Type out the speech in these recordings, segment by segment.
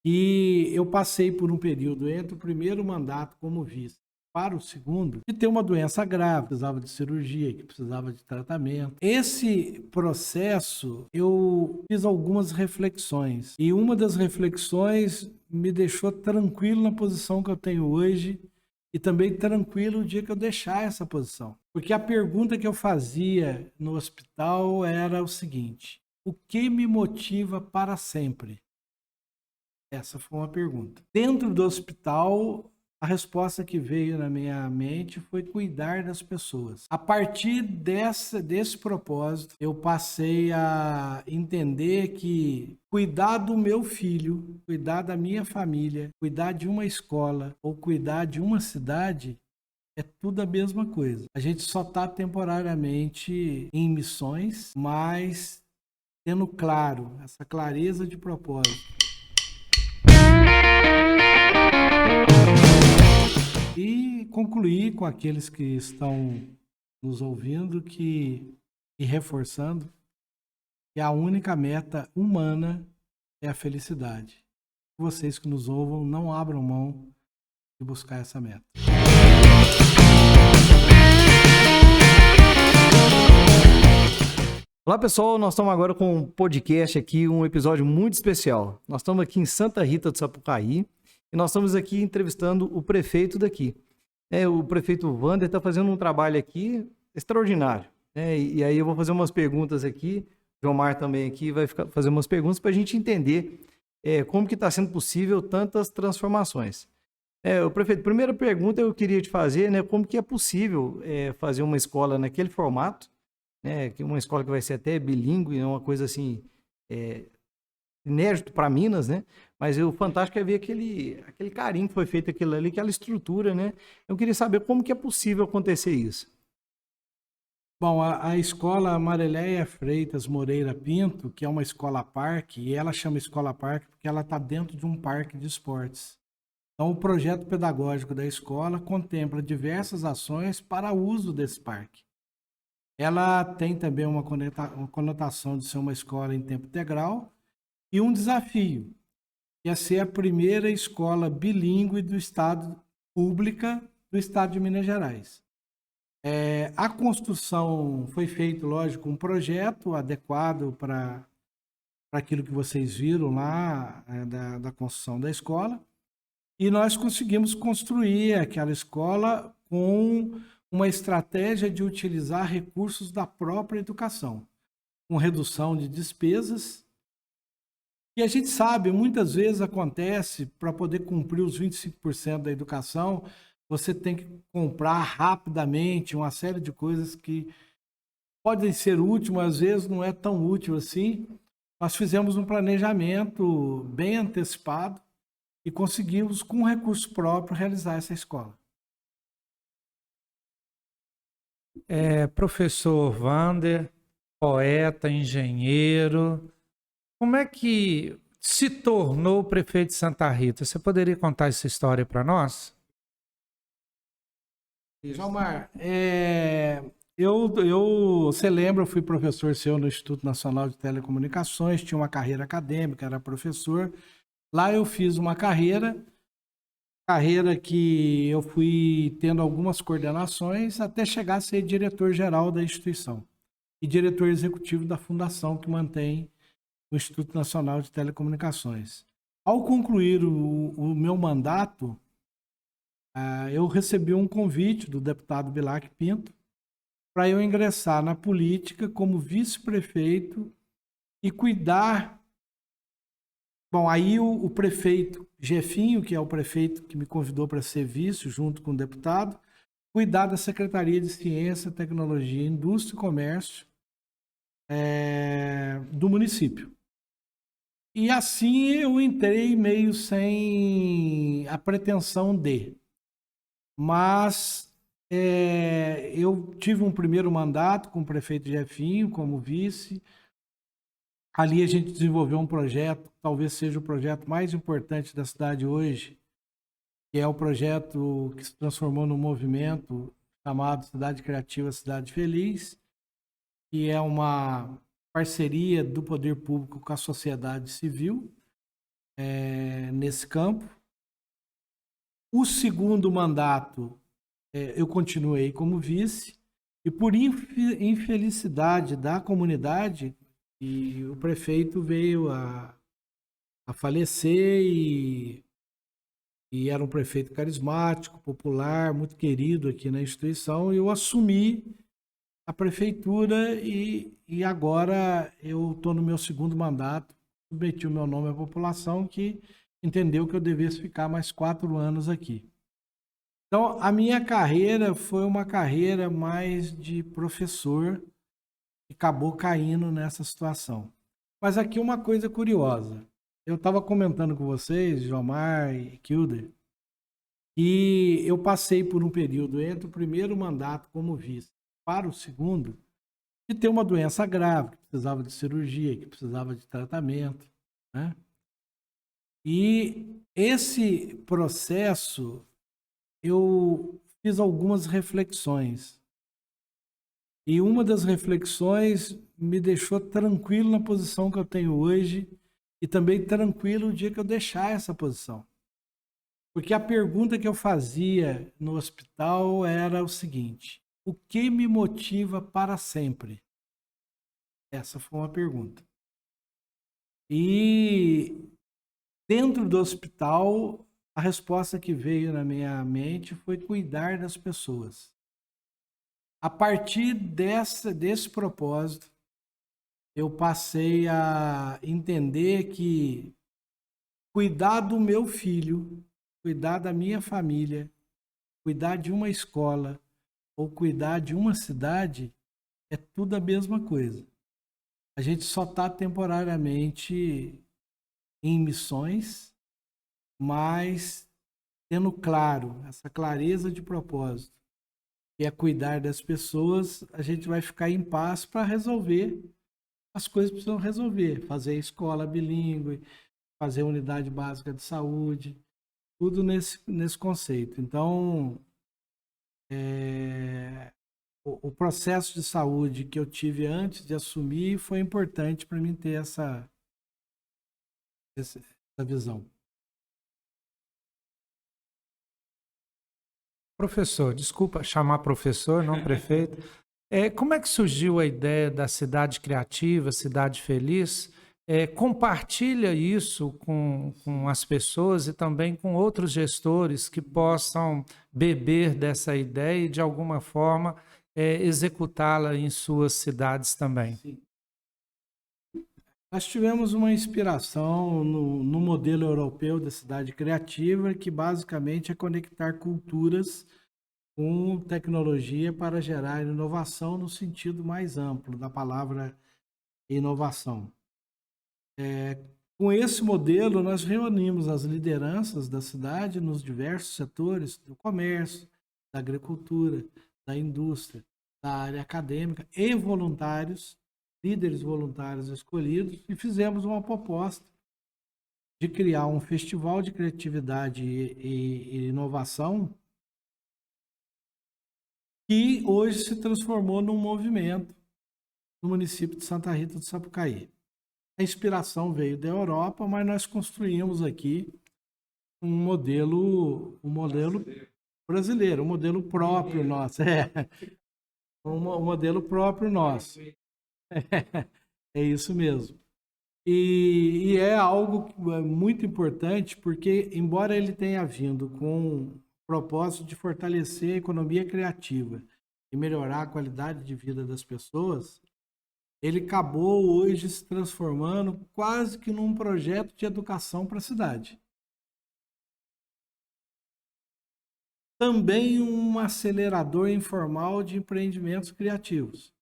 E eu passei por um período entre o primeiro mandato como vice para o segundo, de ter uma doença grave, precisava de cirurgia, que precisava de tratamento. Esse processo, eu fiz algumas reflexões. E uma das reflexões me deixou tranquilo na posição que eu tenho hoje e também tranquilo o dia que eu deixar essa posição. Porque a pergunta que eu fazia no hospital era o seguinte: o que me motiva para sempre? Essa foi uma pergunta. Dentro do hospital, a resposta que veio na minha mente foi cuidar das pessoas. A partir desse propósito, eu passei a entender que cuidar do meu filho, cuidar da minha família, cuidar de uma escola ou cuidar de uma cidade é tudo a mesma coisa. A gente só está temporariamente em missões, mas tendo claro, essa clareza de propósito. E concluir com aqueles que estão nos ouvindo e reforçando que a única meta humana é a felicidade. Vocês que nos ouvam, não abram mão de buscar essa meta. Olá pessoal, nós estamos agora com um podcast aqui, um episódio muito especial. Nós estamos aqui em Santa Rita do Sapucaí e nós estamos aqui entrevistando o prefeito daqui. O prefeito Wander está fazendo um trabalho aqui extraordinário. E aí eu vou fazer umas perguntas aqui, o João Mar também aqui vai fazer umas perguntas para a gente entender como que está sendo possível tantas transformações. O prefeito, primeira pergunta eu queria te fazer, como que é possível fazer uma escola naquele formato, que uma escola que vai ser até bilíngue, é uma coisa assim, inédito para Minas, né? Mas o fantástico é ver aquele carinho que foi feito aquilo ali, aquela estrutura, né? Eu queria saber como que é possível acontecer isso. Bom, a escola Marileia Freitas Moreira Pinto, que é uma escola parque, e ela chama escola parque porque ela está dentro de um parque de esportes. Então, o projeto pedagógico da escola contempla diversas ações para uso desse parque. Ela tem também uma conotação de ser uma escola em tempo integral e um desafio, que é ser a primeira escola bilíngue do estado, pública do estado de Minas Gerais. A construção foi feito, lógico, um projeto adequado para aquilo que vocês viram lá, da construção da escola, e nós conseguimos construir aquela escola com uma estratégia de utilizar recursos da própria educação, com redução de despesas. E a gente sabe, muitas vezes acontece, para poder cumprir os 25% da educação, você tem que comprar rapidamente uma série de coisas que podem ser úteis, mas às vezes não é tão útil assim. Nós fizemos um planejamento bem antecipado e conseguimos, com recurso próprio, realizar essa escola. Professor Wander, poeta, engenheiro, como é que se tornou prefeito de Santa Rita? Você poderia contar essa história para nós? Jalmar, você lembra, eu fui professor seu no Instituto Nacional de Telecomunicações, tinha uma carreira acadêmica, era professor. Lá eu fiz uma carreira que eu fui tendo algumas coordenações até chegar a ser diretor-geral da instituição e diretor executivo da fundação que mantém o Instituto Nacional de Telecomunicações. Ao concluir o meu mandato, eu recebi um convite do deputado Bilac Pinto para eu ingressar na política como vice-prefeito e cuidar. Bom, aí o prefeito Jefinho, que é o prefeito que me convidou para ser vice, junto com o deputado, cuidar da Secretaria de Ciência, Tecnologia, Indústria e Comércio do município. E assim eu entrei meio sem a pretensão de. Mas eu tive um primeiro mandato com o prefeito Jefinho como vice. Ali a gente desenvolveu um projeto, talvez seja o projeto mais importante da cidade hoje, que é o projeto que se transformou num movimento chamado Cidade Criativa, Cidade Feliz, que é uma parceria do poder público com a sociedade civil. nesse campo. O segundo mandato, eu continuei como vice, e por infelicidade da comunidade, e o prefeito veio a falecer e era um prefeito carismático, popular, muito querido aqui na instituição, e eu assumi a prefeitura e agora eu estou no meu segundo mandato, submeti o meu nome à população que entendeu que eu devesse ficar mais 4 anos aqui. Então, a minha carreira foi uma carreira mais de professor e acabou caindo nessa situação. Mas aqui uma coisa curiosa. Eu estava comentando com vocês, Jomar e Kilder, e eu passei por um período entre o primeiro mandato como vice para o segundo, de ter uma doença grave, que precisava de cirurgia, que precisava de tratamento, né? E esse processo, eu fiz algumas reflexões. E uma das reflexões me deixou tranquilo na posição que eu tenho hoje e também tranquilo o dia que eu deixar essa posição. Porque a pergunta que eu fazia no hospital era o seguinte: o que me motiva para sempre? Essa foi uma pergunta. E dentro do hospital, a resposta que veio na minha mente foi cuidar das pessoas. A partir desse propósito, eu passei a entender que cuidar do meu filho, cuidar da minha família, cuidar de uma escola ou cuidar de uma cidade é tudo a mesma coisa. A gente só está temporariamente em missões, mas tendo claro, essa clareza de propósito, que é cuidar das pessoas, a gente vai ficar em paz para resolver as coisas que precisam resolver. Fazer escola bilíngue, fazer unidade básica de saúde, tudo nesse conceito. Então, o processo de saúde que eu tive antes de assumir foi importante para mim ter essa visão. Professor, desculpa chamar professor, não prefeito. Como é que surgiu a ideia da cidade criativa, cidade feliz? Compartilha isso com as pessoas e também com outros gestores que possam beber dessa ideia e, de alguma forma, executá-la em suas cidades também. Sim. Nós tivemos uma inspiração no modelo europeu da cidade criativa, que basicamente é conectar culturas com tecnologia para gerar inovação no sentido mais amplo da palavra inovação. Com esse modelo, nós reunimos as lideranças da cidade nos diversos setores do comércio, da agricultura, da indústria, da área acadêmica e voluntários, líderes voluntários escolhidos, e fizemos uma proposta de criar um festival de criatividade e inovação que hoje se transformou num movimento no município de Santa Rita do Sapucaí. A inspiração veio da Europa, mas nós construímos aqui um modelo brasileiro, um modelo próprio nosso. Um modelo próprio nosso. É isso mesmo. E é algo muito importante, porque, embora ele tenha vindo com o propósito de fortalecer a economia criativa e melhorar a qualidade de vida das pessoas, ele acabou hoje se transformando quase que num projeto de educação para a cidade. Também um acelerador informal de empreendimentos criativos.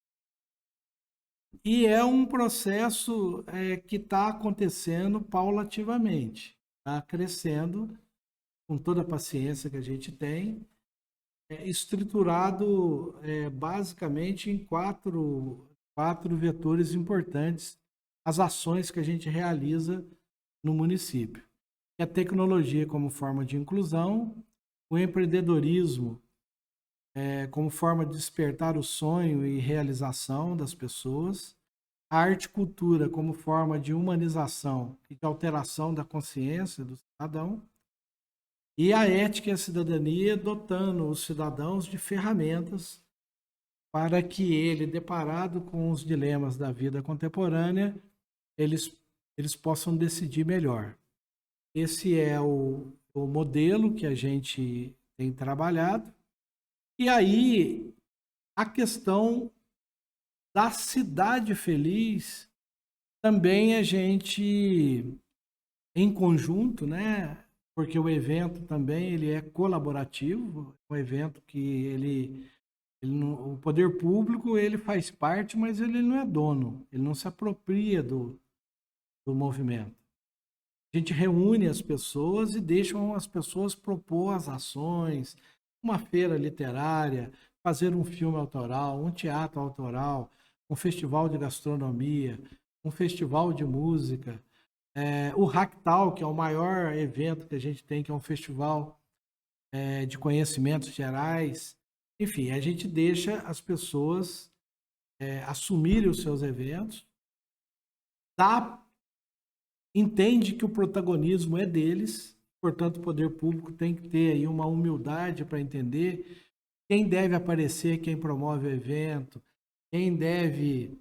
E é um processo que está acontecendo paulativamente, está crescendo com toda a paciência que a gente tem, estruturado basicamente em quatro vetores importantes, as ações que a gente realiza no município. A tecnologia como forma de inclusão, o empreendedorismo como forma de despertar o sonho e realização das pessoas, a arte e cultura como forma de humanização e de alteração da consciência do cidadão, e a ética e a cidadania dotando os cidadãos de ferramentas para que ele, deparado com os dilemas da vida contemporânea, eles possam decidir melhor. Esse é o modelo que a gente tem trabalhado. E aí, a questão da cidade feliz, também a gente, em conjunto, né? Porque o evento também ele é colaborativo, um evento que o poder público ele faz parte, mas ele não é dono, ele não se apropria do movimento. A gente reúne as pessoas e deixa as pessoas propor as ações, uma feira literária, fazer um filme autoral, um teatro autoral, um festival de gastronomia, um festival de música, o Hacktal, que é o maior evento que a gente tem, que é um festival de conhecimentos gerais. Enfim, a gente deixa as pessoas assumirem os seus eventos, entende que o protagonismo é deles, portanto o poder público tem que ter aí uma humildade para entender quem deve aparecer, quem promove o evento, quem deve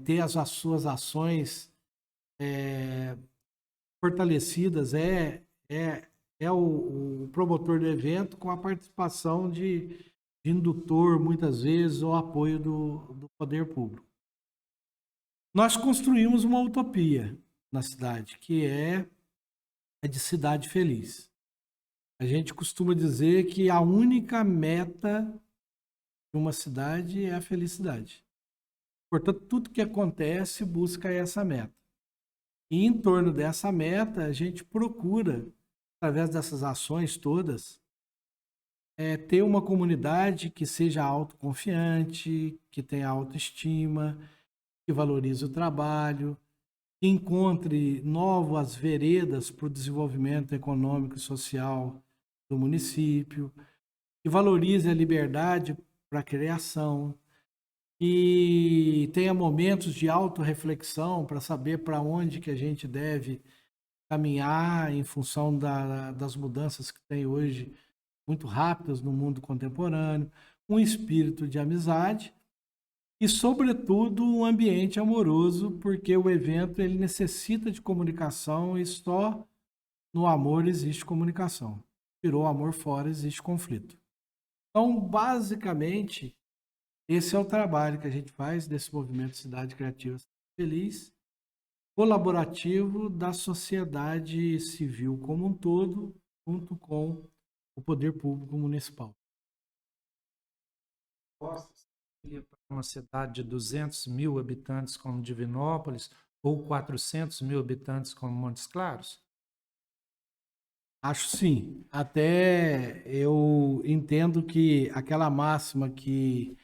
ter as suas ações fortalecidas, o promotor do evento, com a participação de indutor, muitas vezes, ou apoio do poder público. Nós construímos uma utopia na cidade, que é a de cidade feliz. A gente costuma dizer que a única meta de uma cidade é a felicidade. Portanto, tudo que acontece busca essa meta. E em torno dessa meta, a gente procura, através dessas ações todas, ter uma comunidade que seja autoconfiante, que tenha autoestima, que valorize o trabalho, que encontre novas veredas para o desenvolvimento econômico e social do município, que valorize a liberdade para a criação, que tenha momentos de autorreflexão para saber para onde que a gente deve caminhar em função das mudanças que tem hoje muito rápidas no mundo contemporâneo, um espírito de amizade e, sobretudo, um ambiente amoroso, porque o evento ele necessita de comunicação e só no amor existe comunicação. Tirou o amor fora, existe conflito. Então, basicamente, esse é o trabalho que a gente faz desse movimento Cidade Criativa Feliz, colaborativo da sociedade civil como um todo, junto com o poder público municipal. Uma cidade de 200 mil habitantes como Divinópolis ou 400 mil habitantes como Montes Claros? Acho sim. Até eu entendo que aquela máxima que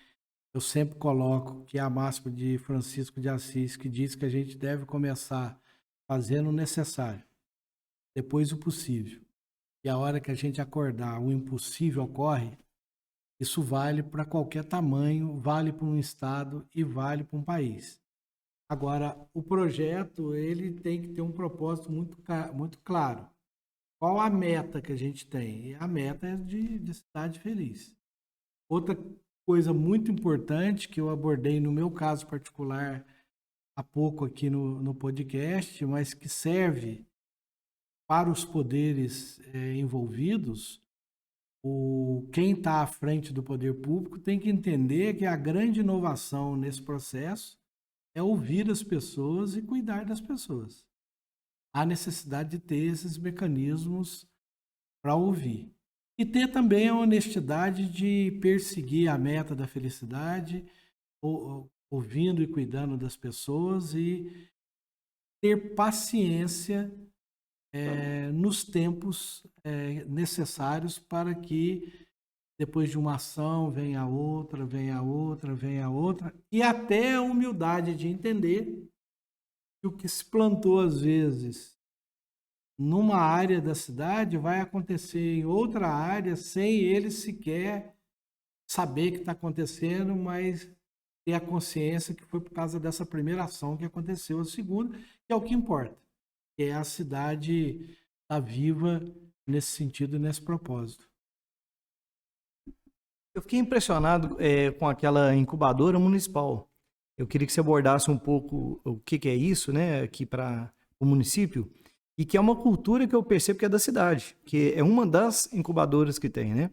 eu sempre coloco, que é a máxima de Francisco de Assis, que diz que a gente deve começar fazendo o necessário, depois o possível. E a hora que a gente acordar, o impossível ocorre, isso vale para qualquer tamanho, vale para um estado e vale para um país. Agora, o projeto ele tem que ter um propósito muito claro. Qual a meta que a gente tem? E a meta é de cidade feliz. Outra coisa muito importante que eu abordei no meu caso particular há pouco aqui no podcast, mas que serve para os poderes envolvidos, quem está à frente do poder público tem que entender que a grande inovação nesse processo é ouvir as pessoas e cuidar das pessoas. Há necessidade de ter esses mecanismos para ouvir. E ter também a honestidade de perseguir a meta da felicidade, ouvindo e cuidando das pessoas e ter paciência nos tempos necessários para que depois de uma ação venha outra, venha outra, venha outra, e até a humildade de entender que o que se plantou às vezes numa área da cidade vai acontecer em outra área sem ele sequer saber que está acontecendo, mas ter a consciência que foi por causa dessa primeira ação que aconteceu. A segunda, que é o que importa, que é a cidade estar viva nesse sentido e nesse propósito. Eu fiquei impressionado com aquela incubadora municipal. Eu queria que você abordasse um pouco o que é isso, né, aqui para o município, e que é uma cultura que eu percebo que é da cidade, que é uma das incubadoras que tem, né?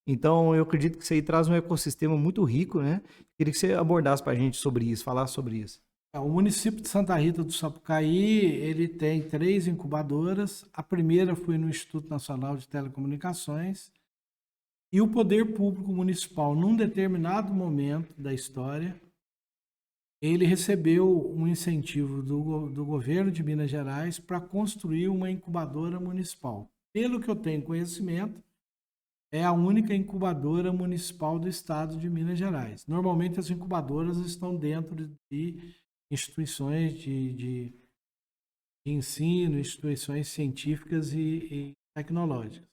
Então, eu acredito que isso aí traz um ecossistema muito rico, né? Queria que você abordasse para a gente sobre isso, falasse sobre isso. O município de Santa Rita do Sapucaí, ele tem 3 incubadoras. A primeira foi no Instituto Nacional de Telecomunicações. E o poder público municipal, num determinado momento da história, ele recebeu um incentivo do governo de Minas Gerais para construir uma incubadora municipal. Pelo que eu tenho conhecimento, é a única incubadora municipal do estado de Minas Gerais. Normalmente as incubadoras estão dentro de instituições de ensino, instituições científicas e tecnológicas.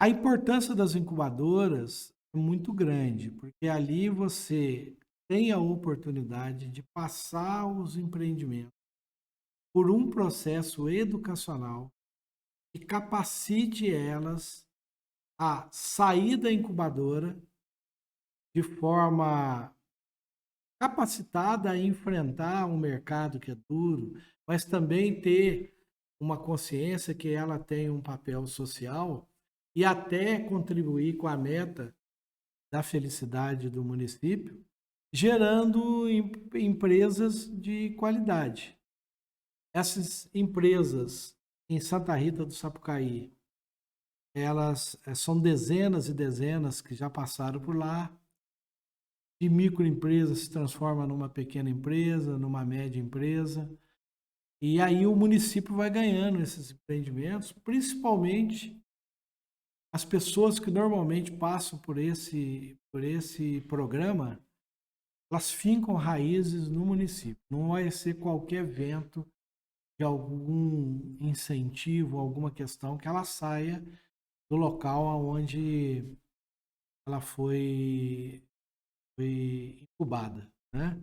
A importância das incubadoras é muito grande, porque ali você tem a oportunidade de passar os empreendimentos por um processo educacional que capacite elas a sair da incubadora de forma capacitada a enfrentar um mercado que é duro, mas também ter uma consciência que ela tem um papel social e até contribuir com a meta da felicidade do município, gerando empresas de qualidade. Essas empresas em Santa Rita do Sapucaí, elas são dezenas e dezenas que já passaram por lá. De microempresa se transforma numa pequena empresa, numa média empresa. E aí o município vai ganhando esses empreendimentos, principalmente as pessoas que normalmente passam por esse programa, elas fincam raízes no município. Não vai ser qualquer evento de algum incentivo, alguma questão que ela saia do local onde ela foi incubada, né?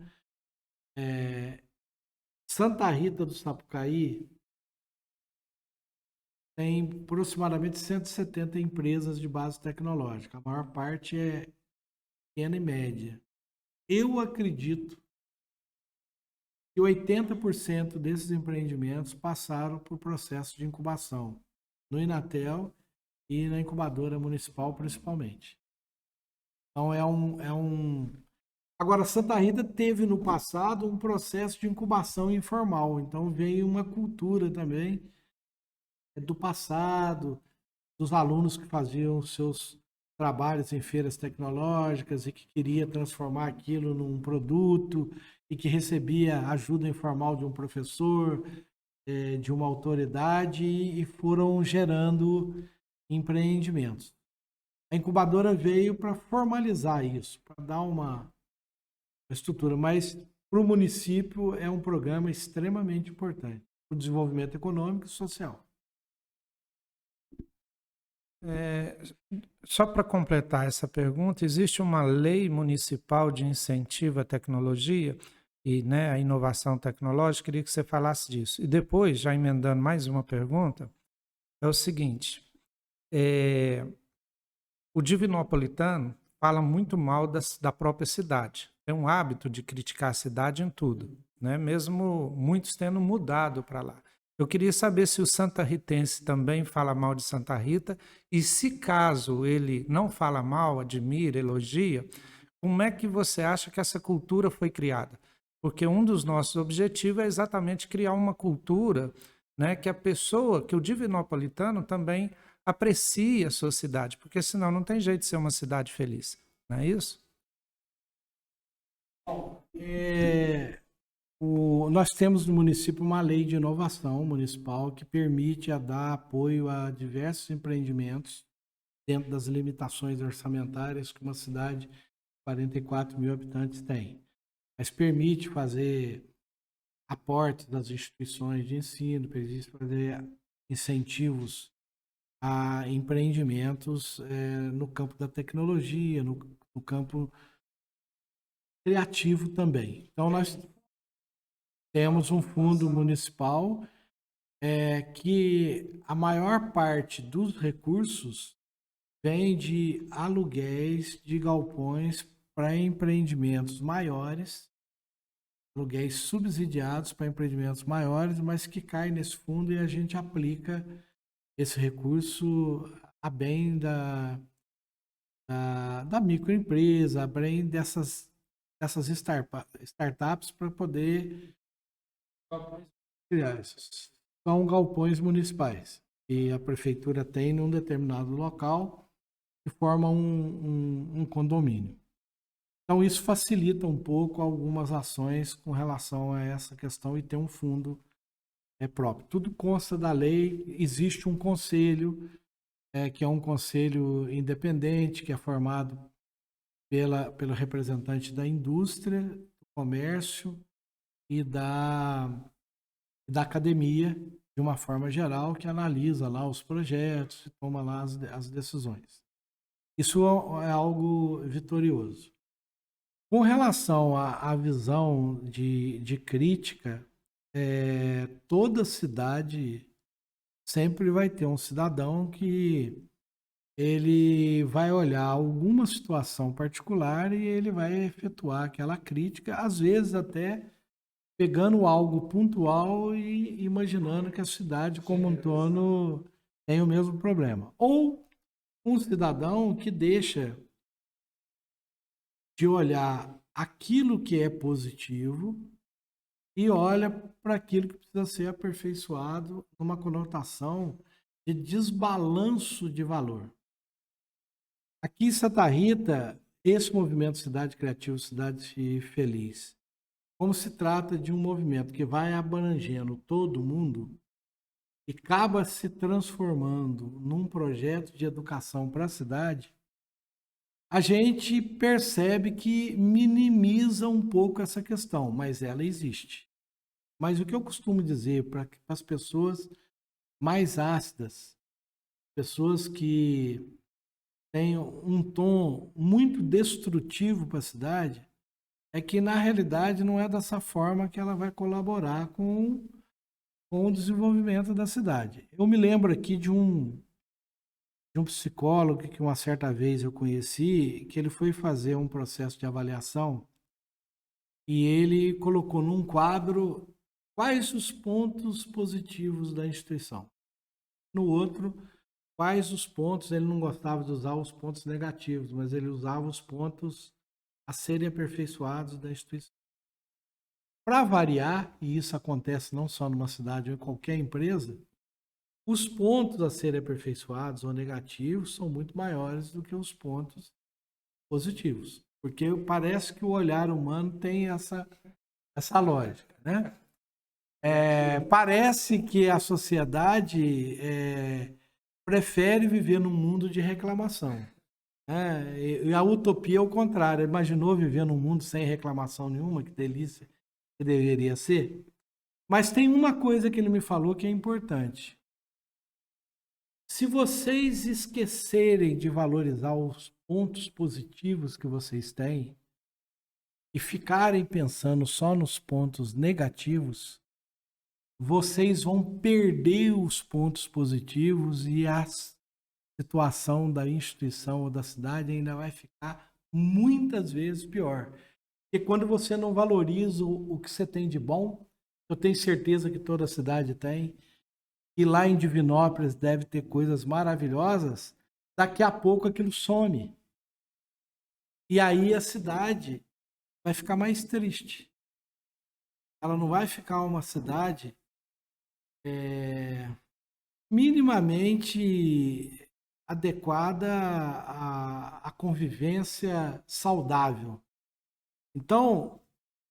Santa Rita do Sapucaí tem aproximadamente 170 empresas de base tecnológica. A maior parte é pequena e média. Eu acredito que 80% desses empreendimentos passaram por processo de incubação no Inatel e na incubadora municipal, principalmente. Então, Agora, Santa Rita teve no passado um processo de incubação informal, então veio uma cultura também do passado, dos alunos que faziam seus trabalhos em feiras tecnológicas e que queria transformar aquilo num produto e que recebia ajuda informal de um professor, de uma autoridade e foram gerando empreendimentos. A incubadora veio para formalizar isso, para dar uma estrutura, mas para o município é um programa extremamente importante para o desenvolvimento econômico e social. Só para completar essa pergunta, existe uma lei municipal de incentivo à tecnologia e, né, à inovação tecnológica? Queria que você falasse disso. E depois, já emendando mais uma pergunta, é o seguinte: o Divinopolitano fala muito mal da própria cidade. Tem um hábito de criticar a cidade em tudo, né? Mesmo muitos tendo mudado para lá. Eu queria saber se o santarritense também fala mal de Santa Rita e se caso ele não fala mal, admira, elogia, como é que você acha que essa cultura foi criada? Porque um dos nossos objetivos é exatamente criar uma cultura, né, que a pessoa, que o divinopolitano também aprecie a sua cidade, porque senão não tem jeito de ser uma cidade feliz, não é isso? Nós temos no município uma lei de inovação municipal que permite dar apoio a diversos empreendimentos dentro das limitações orçamentárias que uma cidade de 44 mil habitantes tem. Mas permite fazer aportes das instituições de ensino, permite fazer incentivos a empreendimentos no campo da tecnologia, no campo criativo também. Então, nós temos um fundo municipal que a maior parte dos recursos vem de aluguéis de galpões para empreendimentos maiores, aluguéis subsidiados para empreendimentos maiores, mas que cai nesse fundo e a gente aplica esse recurso a bem da microempresa, a bem dessas startups para poder criar esses. São galpões municipais que a prefeitura tem num determinado local que forma um condomínio. Então, isso facilita um pouco algumas ações com relação a essa questão e ter um fundo próprio. Tudo consta da lei, existe um conselho, que é um conselho independente, que é formado pelo representante da indústria, do comércio e da academia, de uma forma geral, que analisa lá os projetos e toma lá as decisões. Isso é algo vitorioso. Com relação à visão de crítica, toda cidade sempre vai ter um cidadão que ele vai olhar alguma situação particular e ele vai efetuar aquela crítica, às vezes até pegando algo pontual e imaginando que a cidade como um todo tem o mesmo problema. Ou um cidadão que deixa de olhar aquilo que é positivo e olha para aquilo que precisa ser aperfeiçoado numa conotação de desbalanço de valor. Aqui em Santa Rita, esse movimento Cidade Criativa, Cidade Feliz, como se trata de um movimento que vai abrangendo todo mundo e acaba se transformando num projeto de educação para a cidade, a gente percebe que minimiza um pouco essa questão, mas ela existe. Mas o que eu costumo dizer para as pessoas mais ácidas, pessoas que têm um tom muito destrutivo para a cidade, é que na realidade não é dessa forma que ela vai colaborar com o desenvolvimento da cidade. Eu me lembro aqui de um psicólogo que uma certa vez eu conheci, que ele foi fazer um processo de avaliação e ele colocou num quadro quais os pontos positivos da instituição. No outro, quais os pontos, ele não gostava de usar os pontos negativos, mas ele usava os pontos a serem aperfeiçoados da instituição. Para variar, e isso acontece não só numa cidade ou em qualquer empresa, os pontos a serem aperfeiçoados ou negativos são muito maiores do que os pontos positivos. Porque parece que o olhar humano tem essa lógica, né? Parece que a sociedade prefere viver num mundo de reclamação. E a utopia é o contrário. Imaginou viver num mundo sem reclamação nenhuma? Que delícia que deveria ser. Mas tem uma coisa que ele me falou que é importante. Se vocês esquecerem de valorizar os pontos positivos que vocês têm e ficarem pensando só nos pontos negativos, vocês vão perder os pontos positivos e a situação da instituição ou da cidade ainda vai ficar muitas vezes pior. Porque quando você não valoriza o que você tem de bom, eu tenho certeza que toda cidade tem, e lá em Divinópolis deve ter coisas maravilhosas, daqui a pouco aquilo some. E aí a cidade vai ficar mais triste. Ela não vai ficar uma cidade minimamente adequada à convivência saudável. Então,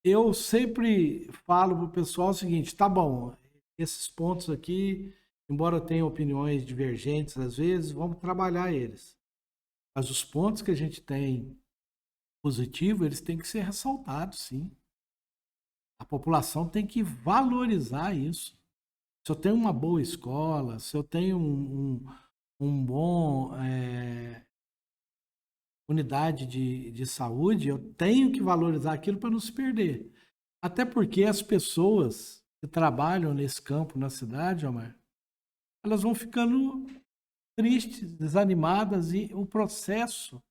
eu sempre falo para o pessoal o seguinte, tá bom, esses pontos aqui, embora eu tenha opiniões divergentes às vezes, vamos trabalhar eles. Mas os pontos que a gente tem positivo, eles têm que ser ressaltados, sim. A população tem que valorizar isso. Se eu tenho uma boa escola, se eu tenho um bom unidade de saúde, eu tenho que valorizar aquilo para não se perder. Até porque as pessoas que trabalham nesse campo na cidade, Omar, elas vão ficando tristes, desanimadas e o processo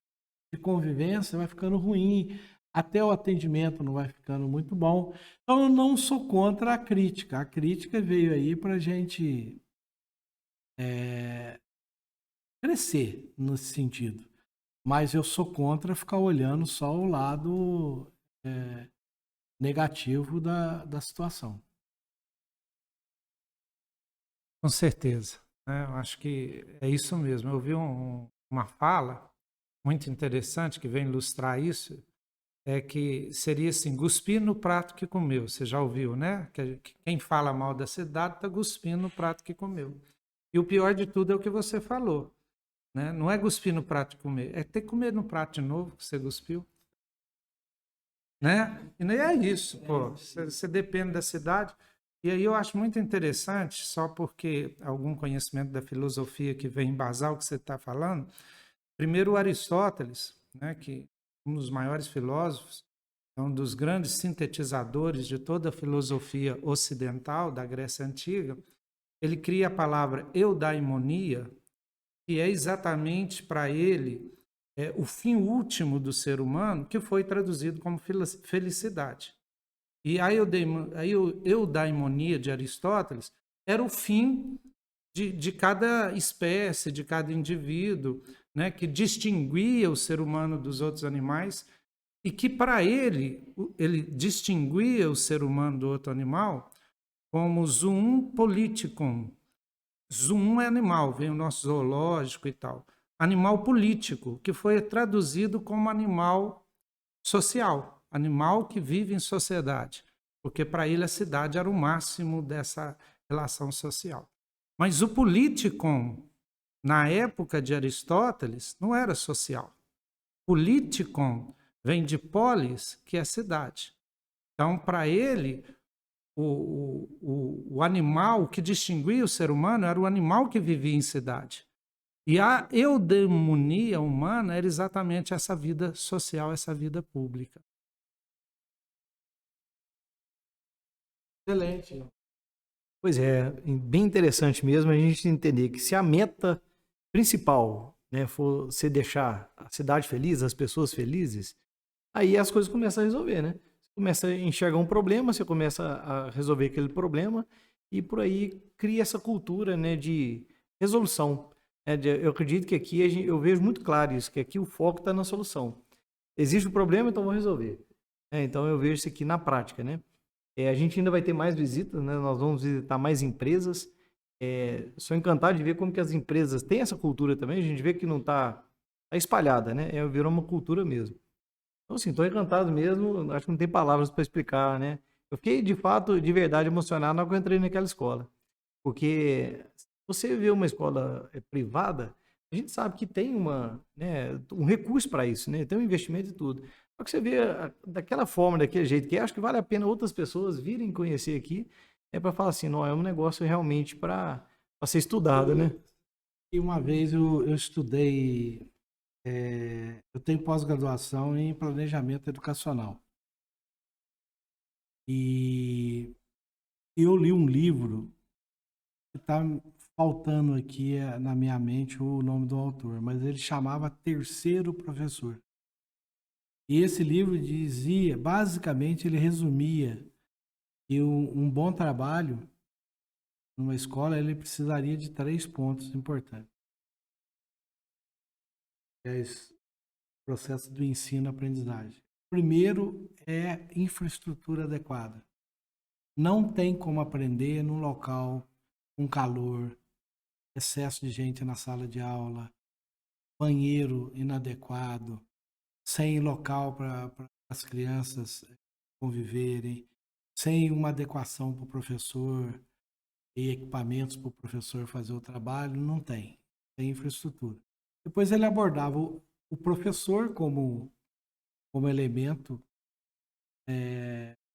de convivência vai ficando ruim, até o atendimento não vai ficando muito bom. Então eu não sou contra a crítica. A crítica veio aí para a gente crescer nesse sentido. Mas eu sou contra ficar olhando só o lado negativo da situação. Com certeza, né? Eu acho que é isso mesmo. Eu vi uma fala muito interessante que vem ilustrar isso, é que seria assim, cuspir no prato que comeu. Você já ouviu, né? Que quem fala mal da cidade está cuspindo no prato que comeu. E o pior de tudo é o que você falou, né? Não é cuspir no prato que comer, é ter que comer no prato de novo que você cuspiu, né? E nem é isso, pô. Você depende da cidade. E aí eu acho muito interessante, só porque algum conhecimento da filosofia que vem embasar o que você está falando. Primeiro, o Aristóteles, né, que um dos maiores filósofos, é um dos grandes sintetizadores de toda a filosofia ocidental da Grécia Antiga, ele cria a palavra eudaimonia, que é exatamente para ele o fim último do ser humano, que foi traduzido como felicidade. E a eudaimonia de Aristóteles era o fim de cada espécie, de cada indivíduo, né, que distinguia o ser humano dos outros animais e que, para ele distinguia o ser humano do outro animal como zoum politikon. Zoum é animal, vem o nosso zoológico e tal. Animal político, que foi traduzido como animal social, animal que vive em sociedade, porque para ele a cidade era o máximo dessa relação social. Mas o politikon, na época de Aristóteles, não era social. Politikon vem de polis, que é cidade. Então, para ele, o animal que distinguia o ser humano era o animal que vivia em cidade. E a eudemonia humana era exatamente essa vida social, essa vida pública. Excelente. Pois é, bem interessante mesmo a gente entender que se a meta principal, né, for você deixar a cidade feliz, as pessoas felizes, aí as coisas começam a resolver, né? Você começa a enxergar um problema, você começa a resolver aquele problema e por aí cria essa cultura, né, de resolução. Eu acredito que aqui eu vejo muito claro isso, que aqui o foco está na solução. Existe o problema, então vou resolver. Então eu vejo isso aqui na prática, né? A gente ainda vai ter mais visitas, né? Nós vamos visitar mais empresas. Sou encantado de ver como que as empresas têm essa cultura também. A gente vê que não está espalhada, né? Virou uma cultura mesmo. Então, assim, estou encantado mesmo. Acho que não tem palavras para explicar, né? Eu fiquei, de fato, de verdade emocionado na hora que eu entrei naquela escola. Porque se você vê uma escola privada, a gente sabe que tem né, um recurso para isso, né? Tem um investimento e tudo. Só que você vê daquela forma, daquele jeito, que acho que vale a pena outras pessoas virem conhecer aqui, para falar assim, não, é um negócio realmente para ser estudado, né? E uma vez eu estudei, eu tenho pós-graduação em planejamento educacional. E eu li um livro que está faltando aqui na minha mente o nome do autor, mas ele chamava Terceiro Professor. E esse livro dizia, basicamente, ele resumia que um bom trabalho numa escola, ele precisaria de 3 pontos importantes. É esse processo do ensino-aprendizagem. Primeiro é infraestrutura adequada. Não tem como aprender num local com calor, excesso de gente na sala de aula, banheiro inadequado, sem local para as crianças conviverem, sem uma adequação para o professor e equipamentos para o professor fazer o trabalho, não tem. Tem infraestrutura. Depois ele abordava o professor como elemento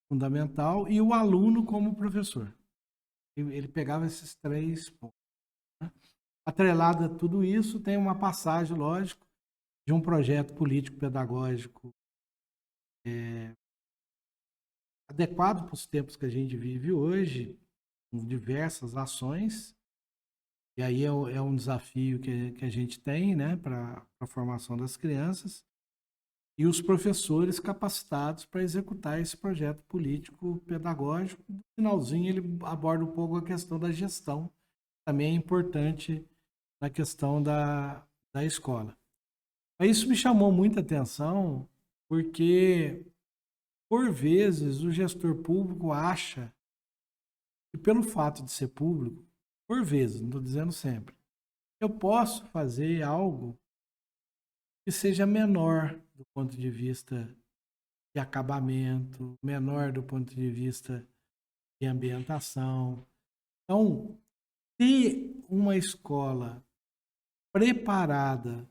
fundamental e o aluno como professor. Ele pegava esses 3 pontos. Né? Atrelado a tudo isso, tem uma passagem, lógico, de um projeto político-pedagógico adequado para os tempos que a gente vive hoje, com diversas ações. E aí é um desafio que a gente tem, né, para a formação das crianças. E os professores capacitados para executar esse projeto político-pedagógico. No finalzinho, ele aborda um pouco a questão da gestão, também é importante na questão da escola. Mas isso me chamou muita atenção, porque, por vezes, o gestor público acha que, pelo fato de ser público, por vezes, não estou dizendo sempre, eu posso fazer algo que seja menor do ponto de vista de acabamento, menor do ponto de vista de ambientação. Então, ter uma escola preparada,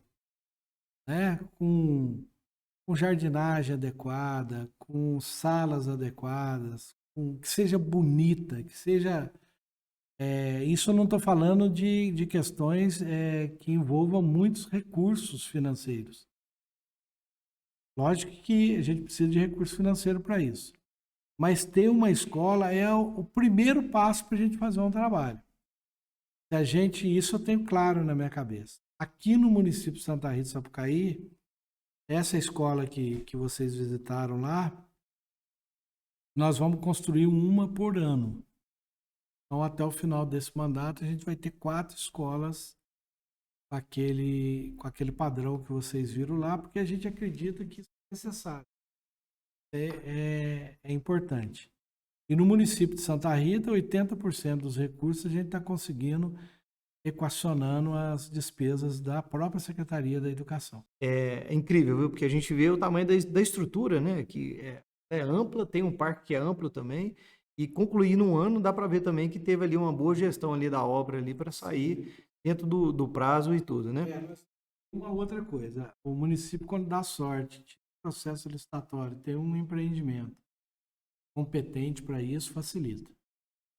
né, com jardinagem adequada, com salas adequadas, que seja bonita, que seja... isso eu não estou falando de questões que envolvam muitos recursos financeiros. Lógico que a gente precisa de recurso financeiro para isso. Mas ter uma escola é o primeiro passo para a gente fazer um trabalho. Isso eu tenho claro na minha cabeça. Aqui no município de Santa Rita do Sapucaí, essa escola que vocês visitaram lá, nós vamos construir uma por ano. Então, até o final desse mandato, a gente vai ter 4 escolas com aquele padrão que vocês viram lá, porque a gente acredita que isso é necessário. É importante. E no município de Santa Rita, 80% dos recursos a gente está conseguindo equacionando as despesas da própria Secretaria da Educação. É incrível, viu? Porque a gente vê o tamanho da estrutura, né? Que é ampla, tem um parque que é amplo também. E concluir num ano, dá para ver também que teve ali uma boa gestão ali da obra ali para sair dentro do prazo e tudo, né? Uma outra coisa, o município, quando dá sorte, de processo licitatório, tem um empreendimento competente para isso, facilita.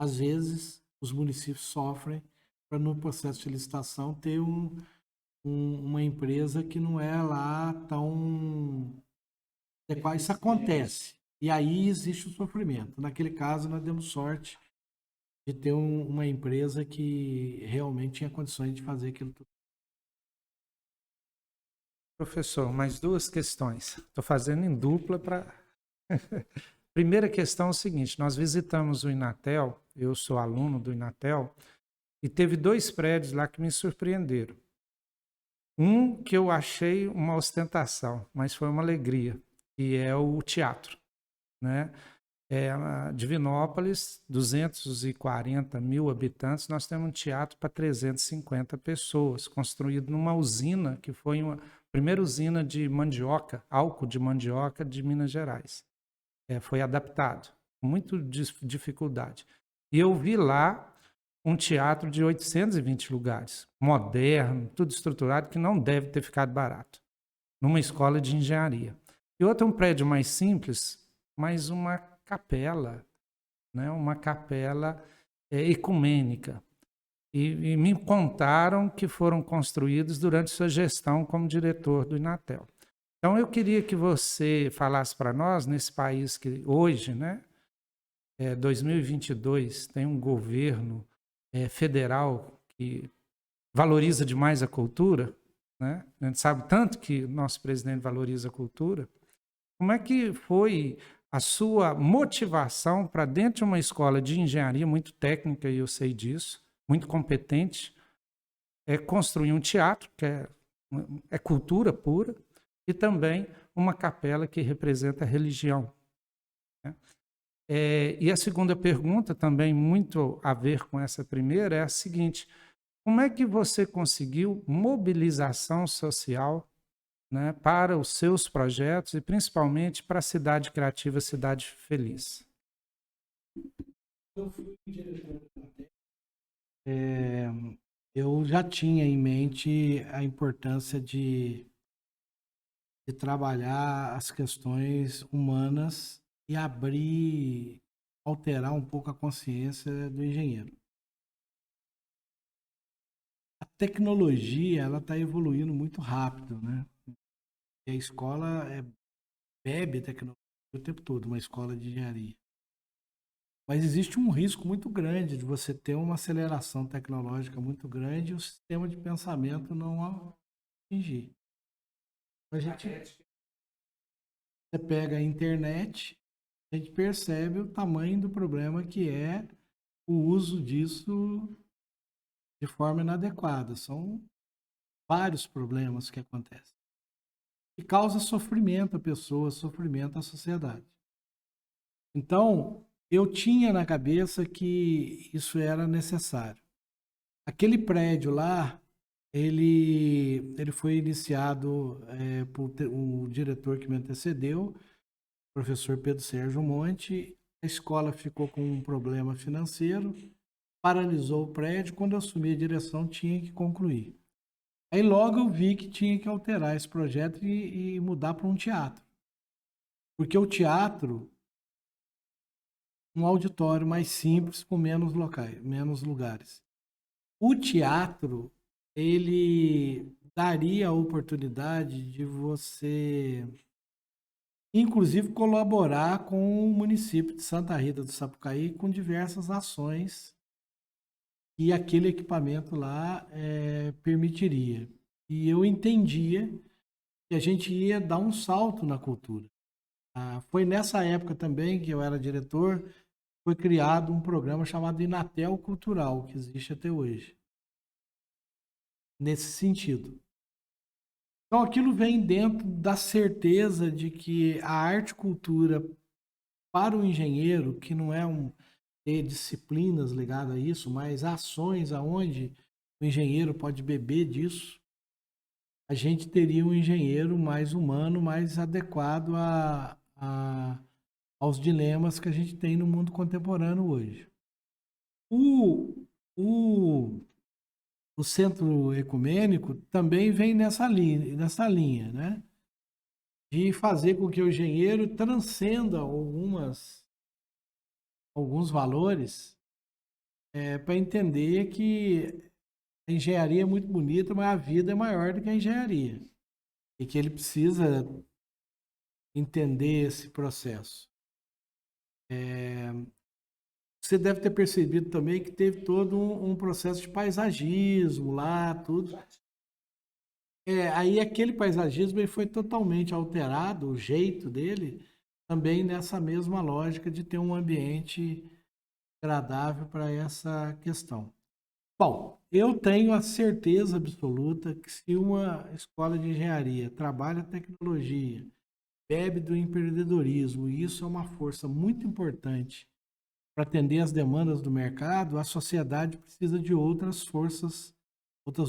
Às vezes, os municípios sofrem para, no processo de licitação, ter uma empresa que não é lá tão adequada. Isso acontece. E aí existe o sofrimento. Naquele caso, nós demos sorte de ter uma empresa que realmente tinha condições de fazer aquilo tudo. Professor, mais 2 questões. Estou fazendo em dupla para... Primeira questão é o seguinte, nós visitamos o Inatel, eu sou aluno do Inatel, e teve 2 prédios lá que me surpreenderam. Um que eu achei uma ostentação, mas foi uma alegria, que é o teatro, né? Divinópolis, 240 mil habitantes, nós temos um teatro para 350 pessoas, construído numa usina, que foi a primeira usina de mandioca, álcool de mandioca de Minas Gerais. Foi adaptado, com muita dificuldade. E eu vi lá um teatro de 820 lugares, moderno, tudo estruturado, que não deve ter ficado barato, numa escola de engenharia. E outro é um prédio mais simples, mas uma capela, né? Uma capela ecumênica. E me contaram que foram construídos durante sua gestão como diretor do Inatel. Então, eu queria que você falasse para nós, nesse país que hoje, né, 2022, tem um governo federal que valoriza demais a cultura, né? A gente sabe tanto que nosso presidente valoriza a cultura. Como é que foi a sua motivação para, dentro de uma escola de engenharia muito técnica, e eu sei disso, muito competente, construir um teatro, que é cultura pura, e também uma capela que representa a religião, né? E a segunda pergunta, também muito a ver com essa primeira, é a seguinte: como é que você conseguiu mobilização social, né, para os seus projetos e principalmente para a Cidade Criativa, Cidade Feliz? Eu fui diretor eu já tinha em mente a importância de trabalhar as questões humanas e alterar um pouco a consciência do engenheiro. A tecnologia, ela está evoluindo muito rápido, né? E a escola bebe tecnologia o tempo todo, uma escola de engenharia. Mas existe um risco muito grande de você ter uma aceleração tecnológica muito grande e o sistema de pensamento não atingir. Você pega a internet, a gente percebe o tamanho do problema que é o uso disso de forma inadequada. São vários problemas que acontecem. E causa sofrimento à pessoa, sofrimento à sociedade. Então, eu tinha na cabeça que isso era necessário. Aquele prédio lá, ele foi iniciado por o diretor que me antecedeu, o professor Pedro Sérgio Monte. A escola ficou com um problema financeiro, paralisou o prédio. Quando eu assumi a direção, tinha que concluir. Aí logo eu vi que tinha que alterar esse projeto e mudar para um teatro. Porque o teatro, um auditório mais simples, com menos locais, menos lugares. O teatro, ele daria a oportunidade de você, inclusive, colaborar com o município de Santa Rita do Sapucaí com diversas ações que aquele equipamento lá permitiria. E eu entendia que a gente ia dar um salto na cultura. Foi nessa época também que eu era diretor, foi criado um programa chamado Inatel Cultural, que existe até hoje. Nesse sentido. Então aquilo vem dentro da certeza de que a arte e cultura para o engenheiro, que não é ter disciplinas ligadas a isso, mas ações aonde o engenheiro pode beber disso, a gente teria um engenheiro mais humano, mais adequado aos dilemas que a gente tem no mundo contemporâneo hoje. O centro ecumênico também vem nessa linha, né? De fazer com que o engenheiro transcenda alguns valores para entender que a engenharia é muito bonita, mas a vida é maior do que a engenharia. E que ele precisa entender esse processo. Você deve ter percebido também que teve todo um processo de paisagismo lá, tudo. Aí aquele paisagismo ele foi totalmente alterado, o jeito dele, também nessa mesma lógica de ter um ambiente agradável para essa questão. Bom, eu tenho a certeza absoluta que se uma escola de engenharia trabalha tecnologia, bebe do empreendedorismo, e isso é uma força muito importante para atender as demandas do mercado, a sociedade precisa de outras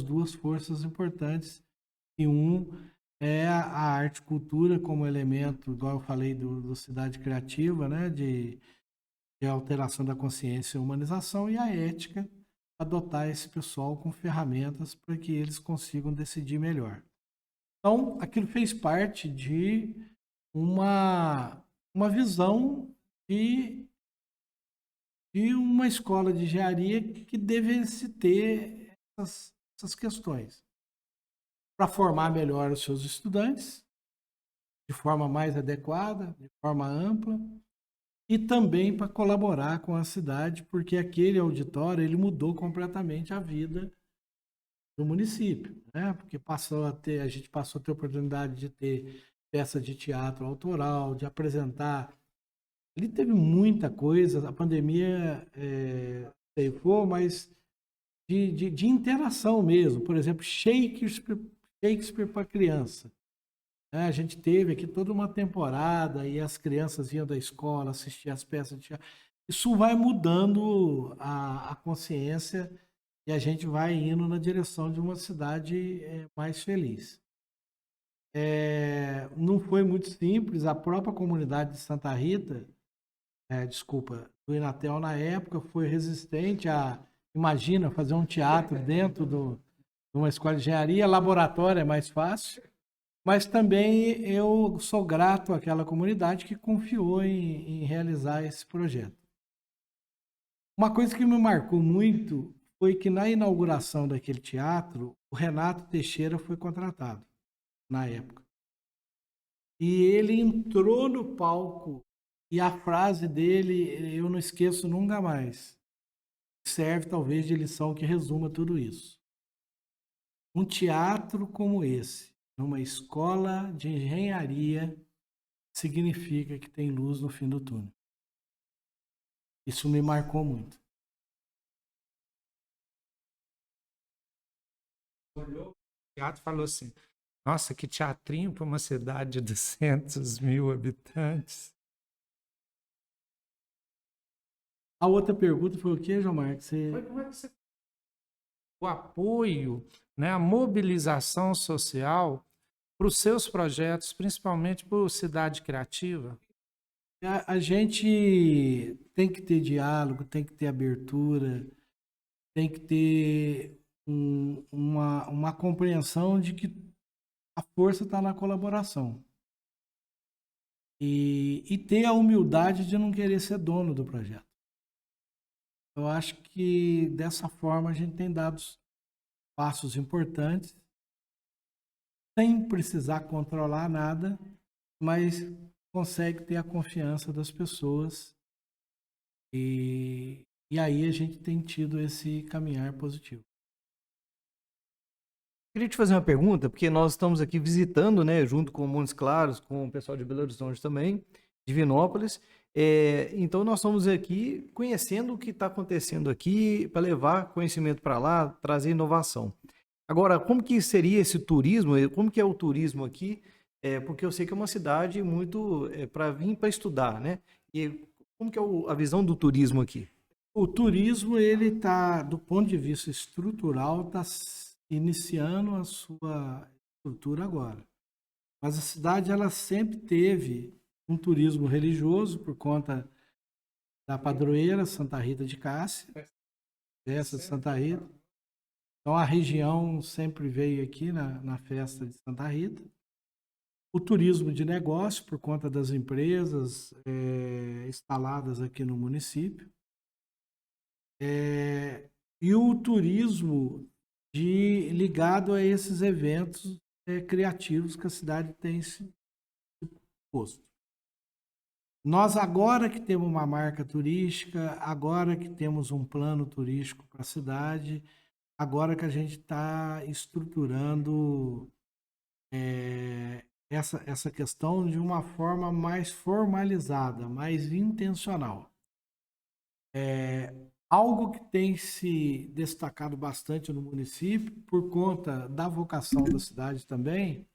duas forças importantes. E é a arte e cultura como elemento, igual eu falei do Cidade Criativa, né, de alteração da consciência e humanização, e a ética, adotar esse pessoal com ferramentas para que eles consigam decidir melhor. Então, aquilo fez parte de uma visão de uma escola de engenharia que devesse ter essas questões para formar melhor os seus estudantes de forma mais adequada, de forma ampla, e também para colaborar com a cidade, porque aquele auditório ele mudou completamente a vida do município, né? Porque a gente passou a ter a oportunidade de ter peça de teatro autoral, de apresentar. Ele teve muita coisa, a pandemia ceifou, mas de interação mesmo. Por exemplo, Shakespeare para criança. A gente teve aqui toda uma temporada e as crianças iam da escola assistir as peças de teatro. Isso vai mudando a consciência e a gente vai indo na direção de uma cidade mais feliz. Não foi muito simples, a própria comunidade de Santa Rita, do Inatel na época, foi resistente imagina, fazer um teatro dentro de uma escola de engenharia, laboratório é mais fácil, mas também eu sou grato àquela comunidade que confiou em realizar esse projeto. Uma coisa que me marcou muito foi que na inauguração daquele teatro, o Renato Teixeira foi contratado, na época. e ele entrou no palco e a frase dele eu não esqueço nunca mais. Serve talvez de lição que resuma tudo isso. Um teatro como esse, numa escola de engenharia, significa que tem luz no fim do túnel. Isso me marcou muito. Olhou o teatro e falou assim: nossa, que teatrinho para uma cidade de 200 mil habitantes. A outra pergunta foi o que, João Marcos? Como é que você... O apoio, né, a mobilização social para os seus projetos, principalmente para o Cidade Criativa? A gente tem que ter diálogo, tem que ter abertura, tem que ter uma compreensão de que a força está na colaboração. E ter a humildade de não querer ser dono do projeto. Eu acho que dessa forma a gente tem dado passos importantes, sem precisar controlar nada, mas consegue ter a confiança das pessoas e aí a gente tem tido esse caminhar positivo. Queria te fazer uma pergunta, porque nós estamos aqui visitando, né, junto com Montes Claros, com o pessoal de Belo Horizonte também, Divinópolis. Então nós estamos aqui conhecendo o que está acontecendo aqui para levar conhecimento para lá, trazer inovação. Agora, como que seria esse turismo? Como que é o turismo aqui? Porque eu sei que é uma cidade muito para vir para estudar, né? E como que é a visão do turismo aqui? O turismo, ele está, do ponto de vista estrutural, está iniciando a sua estrutura agora. Mas a cidade, ela sempre teve um turismo religioso por conta da padroeira Santa Rita de Cássia, festa de Santa Rita. Então a região sempre veio aqui na festa de Santa Rita. O turismo de negócio, por conta das empresas instaladas aqui no município. E o turismo ligado a esses eventos criativos que a cidade tem se posto. Nós agora que temos uma marca turística, agora que temos um plano turístico para a cidade, agora que a gente está estruturando essa questão de uma forma mais formalizada, mais intencional. Algo que tem se destacado bastante no município, por conta da vocação da cidade também,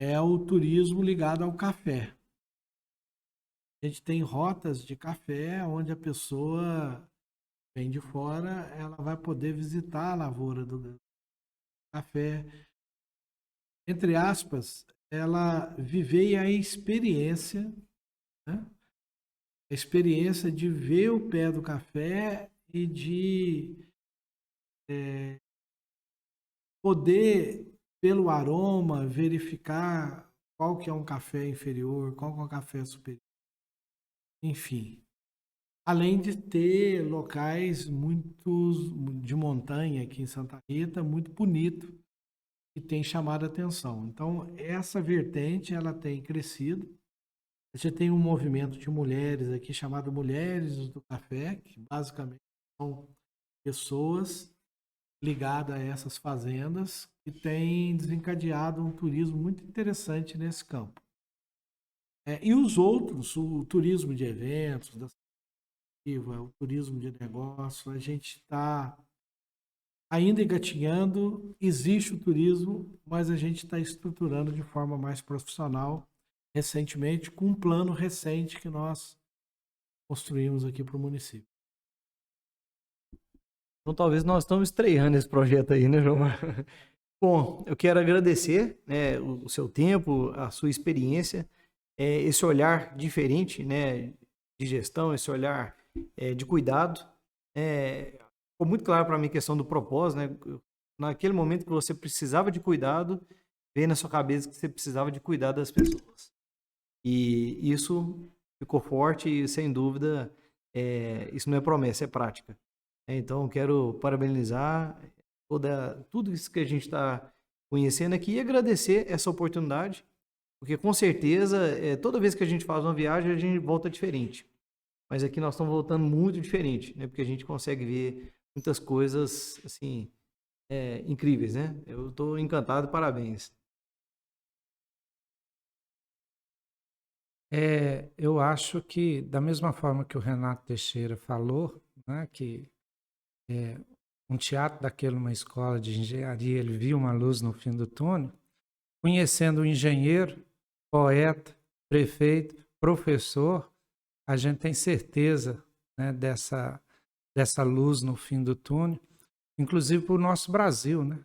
é o turismo ligado ao café. A gente tem rotas de café onde a pessoa vem de fora, ela vai poder visitar a lavoura do café. Entre aspas, ela viver a experiência, né? A experiência de ver o pé do café e de poder, pelo aroma, verificar qual que é um café inferior, qual que é um café superior. Enfim, além de ter locais de montanha aqui em Santa Rita, muito bonito, que tem chamado a atenção. Então, essa vertente, ela tem crescido. A gente tem um movimento de mulheres aqui chamado Mulheres do Café, que basicamente são pessoas ligadas a essas fazendas que têm desencadeado um turismo muito interessante nesse campo. E os outros, o turismo de eventos, o turismo de negócio, a gente está ainda engatinhando, existe o turismo, mas a gente está estruturando de forma mais profissional recentemente, com um plano recente que nós construímos aqui para o município. Então talvez nós estamos estreando esse projeto aí, né, João? Bom, eu quero agradecer, né, o seu tempo, a sua experiência, esse olhar diferente, né, de gestão, esse olhar de cuidado. Ficou muito claro para mim a questão do propósito, né? Naquele momento que você precisava de cuidado, veio na sua cabeça que você precisava de cuidar das pessoas. E isso ficou forte e, sem dúvida, isso não é promessa, é prática. Então, quero parabenizar tudo isso que a gente está conhecendo aqui e agradecer essa oportunidade Porque com certeza, toda vez que a gente faz uma viagem, a gente volta diferente. Mas aqui nós estamos voltando muito diferente, né? Porque a gente consegue ver muitas coisas, assim, incríveis, né? Eu estou encantado, parabéns. Eu acho que, da mesma forma que o Renato Teixeira falou, né, que um teatro daquele, uma escola de engenharia, ele viu uma luz no fim do túnel, conhecendo o engenheiro, poeta, prefeito, professor, a gente tem certeza, né, dessa luz no fim do túnel, inclusive para o nosso Brasil, né?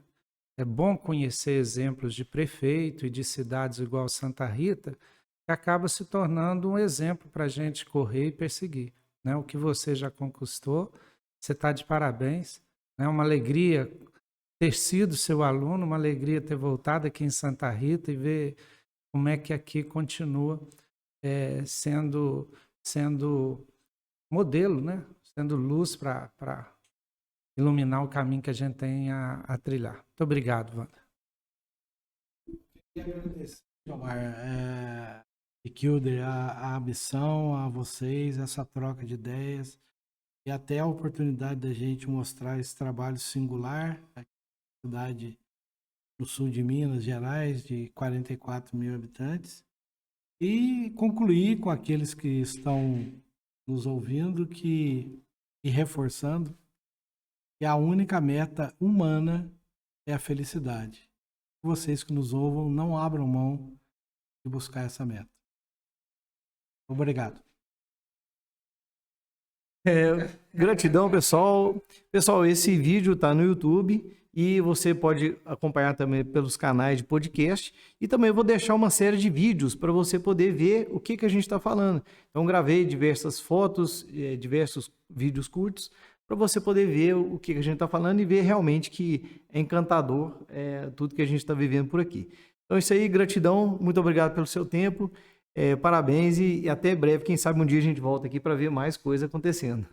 É bom conhecer exemplos de prefeito e de cidades igual Santa Rita, que acaba se tornando um exemplo para a gente correr e perseguir, né? O que você já conquistou, você está de parabéns. É uma alegria ter sido seu aluno, uma alegria ter voltado aqui em Santa Rita e ver como é que aqui continua sendo modelo, né? Sendo luz para iluminar o caminho que a gente tem a trilhar. Muito obrigado, Wander. Queria agradecer, Gilmar, e Kilder, a missão, a vocês, essa troca de ideias e até a oportunidade da gente mostrar esse trabalho singular aqui na cidade no sul de Minas Gerais, de 44 mil habitantes, e concluir com aqueles que estão nos ouvindo e reforçando que a única meta humana é a felicidade. Vocês que nos ouvam, não abram mão de buscar essa meta. Obrigado. Gratidão, pessoal. Pessoal, esse vídeo está no YouTube e você pode acompanhar também pelos canais de podcast. E também eu vou deixar uma série de vídeos para você poder ver o que a gente está falando. Então, gravei diversas fotos, diversos vídeos curtos, para você poder ver o que a gente está falando e ver realmente que é encantador tudo que a gente está vivendo por aqui. Então, é isso aí, gratidão, muito obrigado pelo seu tempo. Parabéns e até breve. Quem sabe um dia a gente volta aqui para ver mais coisa acontecendo.